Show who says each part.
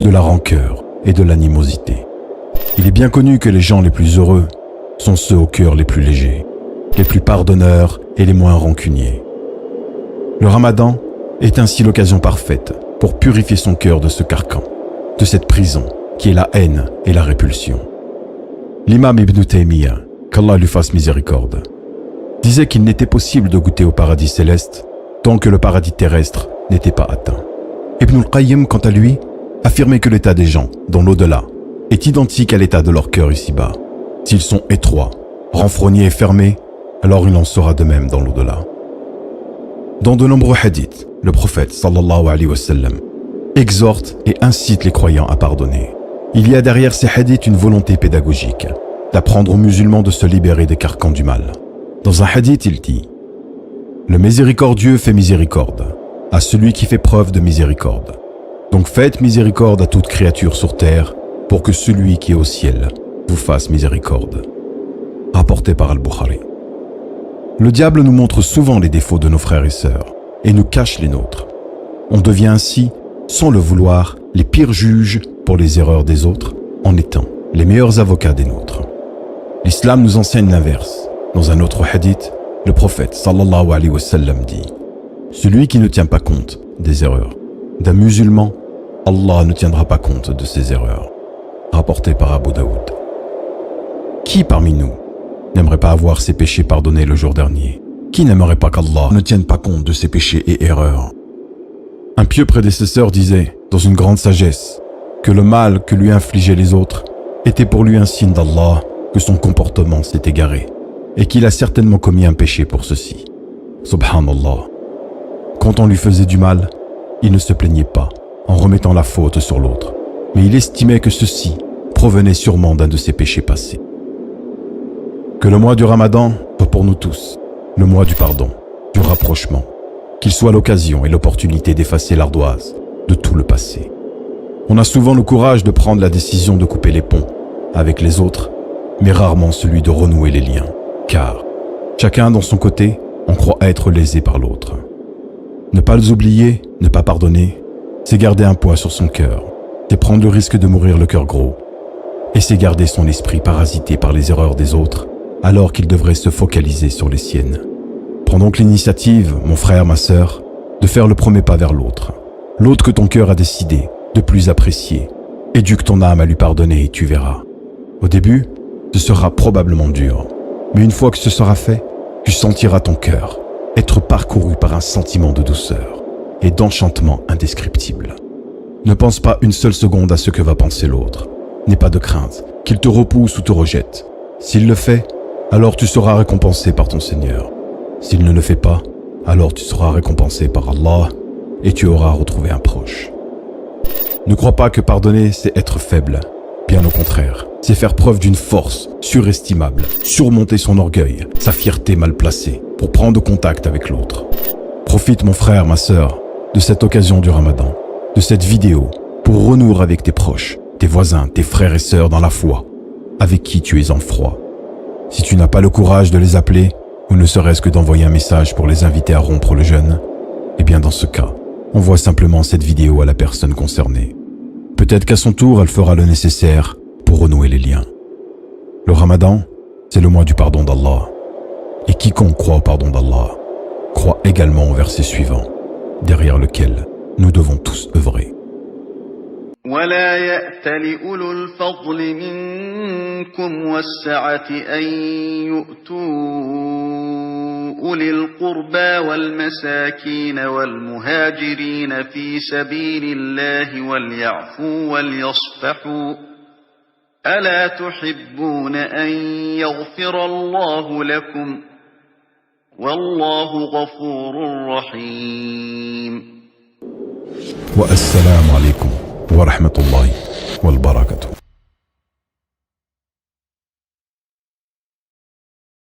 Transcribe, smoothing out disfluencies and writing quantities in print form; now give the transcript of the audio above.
Speaker 1: de la rancœur et de l'animosité. Il est bien connu que les gens les plus heureux sont ceux aux cœurs les plus légers, les plus pardonneurs et les moins rancuniers. Le Ramadan est ainsi l'occasion parfaite pour purifier son cœur de ce carcan, de cette prison qui est la haine et la répulsion. L'imam Ibn Taymiyyah, qu'Allah lui fasse miséricorde, disait qu'il n'était possible de goûter au paradis céleste tant que le paradis terrestre n'était pas atteint. Ibn al-Qayyim, quant à lui, affirmait que l'état des gens dans l'au-delà est identique à l'état de leur cœur ici-bas. S'ils sont étroits, renfrognés et fermés, alors il en sera de même dans l'au-delà. Dans de nombreux hadiths, le prophète sallallahu alayhi wa sallam exhorte et incite les croyants à pardonner. Il y a derrière ces hadiths une volonté pédagogique d'apprendre aux musulmans de se libérer des carcans du mal. Dans un hadith, il dit « Le miséricordieux fait miséricorde à celui qui fait preuve de miséricorde. Donc faites miséricorde à toute créature sur terre pour que celui qui est au ciel vous fasse miséricorde. » Rapporté par Al-Bukhari. Le diable nous montre souvent les défauts de nos frères et sœurs et nous cache les nôtres. On devient ainsi, sans le vouloir, les pires juges pour les erreurs des autres en étant les meilleurs avocats des nôtres. L'islam nous enseigne l'inverse. Dans un autre hadith, le prophète sallallahu alayhi wa sallam dit « Celui qui ne tient pas compte des erreurs d'un musulman, Allah ne tiendra pas compte de ses erreurs. » Rapporté par Abu Daoud. Qui parmi nous n'aimerait pas avoir ses péchés pardonnés le jour dernier? Qui n'aimerait pas qu'Allah ne tienne pas compte de ses péchés et erreurs? Un pieux prédécesseur disait, dans une grande sagesse, que le mal que lui infligeaient les autres était pour lui un signe d'Allah que son comportement s'est égaré et qu'il a certainement commis un péché pour ceci. Subhanallah. Quand on lui faisait du mal, il ne se plaignait pas en remettant la faute sur l'autre, mais il estimait que ceci provenait sûrement d'un de ses péchés passés. Que le mois du Ramadan soit pour nous tous le mois du pardon, du rapprochement, qu'il soit l'occasion et l'opportunité d'effacer l'ardoise de tout le passé. On a souvent le courage de prendre la décision de couper les ponts avec les autres, mais rarement celui de renouer les liens, car chacun dans son côté en croit être lésé par l'autre. Ne pas les oublier, ne pas pardonner, c'est garder un poids sur son cœur, c'est prendre le risque de mourir le cœur gros, et c'est garder son esprit parasité par les erreurs des autres, alors qu'il devrait se focaliser sur les siennes. Prends donc l'initiative, mon frère, ma sœur, de faire le premier pas vers l'autre que ton cœur a décidé de plus apprécier. Éduque ton âme à lui pardonner et tu verras. Au début, ce sera probablement dur, mais une fois que ce sera fait, tu sentiras ton cœur être parcouru par un sentiment de douceur et d'enchantement indescriptible. Ne pense pas une seule seconde à ce que va penser l'autre. N'aie pas de crainte qu'il te repousse ou te rejette. S'il le fait, alors tu seras récompensé par ton Seigneur. S'il ne le fait pas, alors tu seras récompensé par Allah et tu auras retrouvé un proche. Ne crois pas que pardonner, c'est être faible. Bien au contraire, c'est faire preuve d'une force surestimable, surmonter son orgueil, sa fierté mal placée, pour prendre contact avec l'autre. Profite, mon frère, ma sœur, de cette occasion du Ramadan, de cette vidéo, pour renouer avec tes proches, tes voisins, tes frères et sœurs dans la foi, avec qui tu es en froid. Si tu n'as pas le courage de les appeler, ou ne serait-ce que d'envoyer un message pour les inviter à rompre le jeûne, eh bien dans ce cas, envoie simplement cette vidéo à la personne concernée. Peut-être qu'à son tour, elle fera le nécessaire pour renouer les liens. Le Ramadan, c'est le mois du pardon d'Allah. Et quiconque croit au pardon d'Allah, croit également au verset suivant, derrière lequel nous devons tous œuvrer.
Speaker 2: ولا يأتل أولو الفضل منكم والسعة أن يؤتوا أولي القربى والمساكين والمهاجرين في سبيل الله وليعفوا وليصفحوا ألا تحبون أن يغفر الله لكم والله غفور رحيم.
Speaker 1: والسلام عليكم ورحمة الله وبركاته.